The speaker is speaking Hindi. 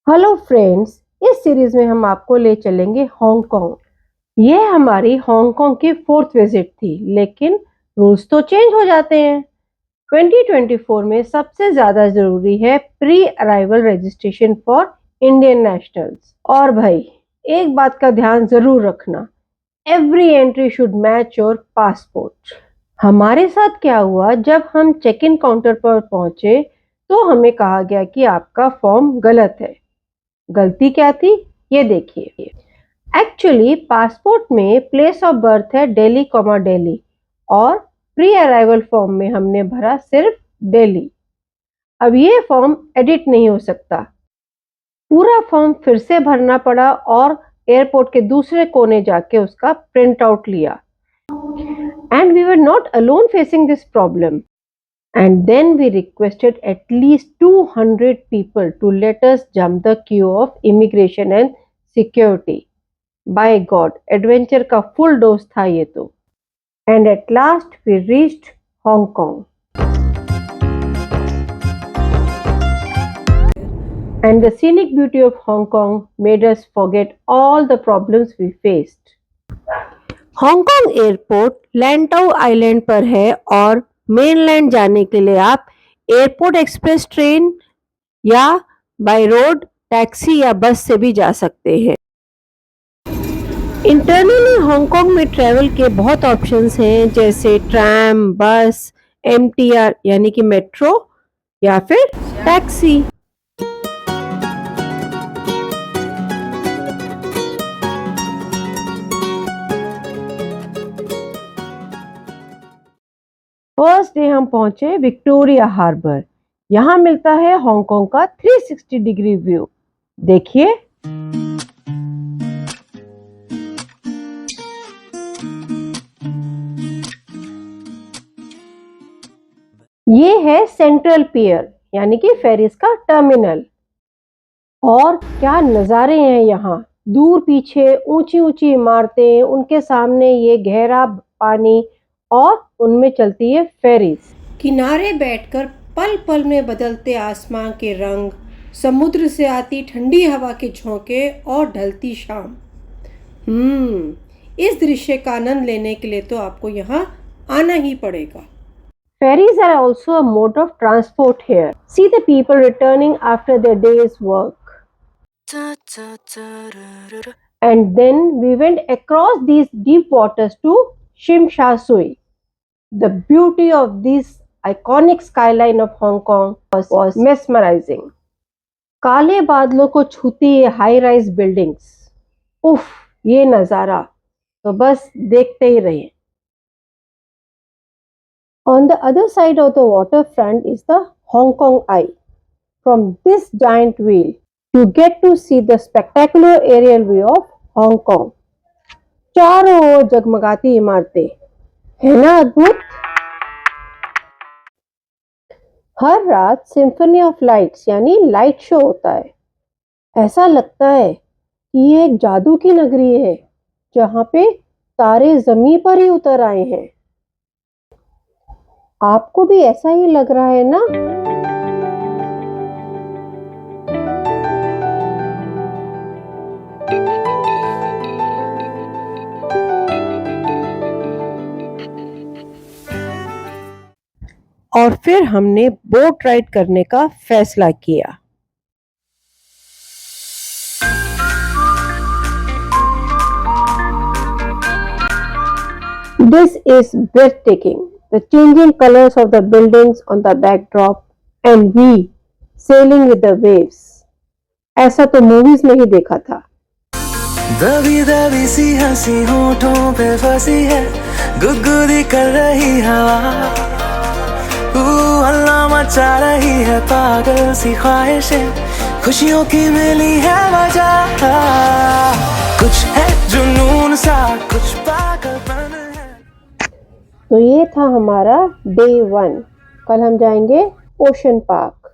हेलो फ्रेंड्स, इस सीरीज में हम आपको ले चलेंगे हांगकांग। ये हमारी हांगकांग की 4th विजिट थी, लेकिन रूल्स तो चेंज हो जाते हैं। 2024 में सबसे ज्यादा जरूरी है pre arrival registration for Indian nationals. और भाई, एक बात का ध्यान जरूर रखना, every entry should match your passport. हमारे साथ क्या हुआ, जब हम चेक इन काउंटर पर पहुंचे तो हमें कहा गया कि आपका फॉर्म गलत है। गलती क्या थी, ये देखिए। एक्चुअली पासपोर्ट में प्लेस ऑफ बर्थ है दिल्ली, और प्री अराइवल फॉर्म में हमने भरा सिर्फ दिल्ली। अब ये फॉर्म एडिट नहीं हो सकता, पूरा फॉर्म फिर से भरना पड़ा और एयरपोर्ट के दूसरे कोने जाके उसका प्रिंट आउट लिया। And we were not alone facing this problem. And then we requested at least 200 people to let us jump the queue of immigration and security. By God, adventure का full dose था ये तो. And at last we reached Hong Kong. And the scenic beauty of Hong Kong made us forget all the problems we faced. Hong Kong airport Lantau island पर है और मेनलैंड जाने के लिए आप एयरपोर्ट एक्सप्रेस ट्रेन या बाय रोड टैक्सी या बस से भी जा सकते हैं। इंटरनली हांगकांग में ट्रैवल के बहुत ऑप्शंस हैं, जैसे ट्रैम, बस, एमटीआर यानी कि मेट्रो या फिर टैक्सी। फर्स्ट डे हम पहुंचे विक्टोरिया हार्बर। यहाँ मिलता है हांगकांग का 360 डिग्री व्यू। देखिए, ये है सेंट्रल पियर यानी कि फेरिस का टर्मिनल। और क्या नज़ारे हैं यहाँ, दूर पीछे ऊंची ऊंची इमारतें, उनके सामने ये गहरा पानी और उनमें चलती है फेरीज। किनारे बैठकर पल पल में बदलते आसमान के रंग, समुद्र से आती ठंडी हवा के झोंके और ढलती शाम। इस दृश्य का आनंद लेने के लिए तो आपको यहाँ आना ही पड़ेगा। Ferries are also a mode of transport here. See the people returning after their day's work. And then we went across these deep waters to Shim Sha Tsui. The beauty of this iconic skyline of Hong Kong was mesmerizing. काले बादलों को छूती ये हाई राइज बिल्डिंग्स, उफ, ये नज़ारा तो बस देखते ही रहे। On the other side of the waterfront is the Hong Kong Eye. From this giant wheel, you get to see the spectacular aerial view of Hong Kong. चारों ओर जगमगाती इमारतें, है ना अद्भुत? हर रात सिम्फनी ऑफ लाइट्स यानी लाइट शो होता है। ऐसा लगता है कि ये एक जादू की नगरी है, जहाँ पे तारे जमीन पर ही उतर आए हैं। आपको भी ऐसा ही लग रहा है ना? और फिर हमने बोट राइड करने का फैसला किया। This is breathtaking. The changing colors of the buildings on the backdrop and we sailing with the waves. ऐसा तो मूवीज में ही देखा था। दबी दबी सी हंसी होठों पे फंसी है, गुदगुदी कर रही हवा, अल्लाह मचा रही है पागल सी ख्वाहिशें, खुशियों की मिली है वजह, कुछ है जुनून सा, कुछ पागलपन है। तो ये था हमारा डे 1। कल हम जाएंगे ओशन पार्क।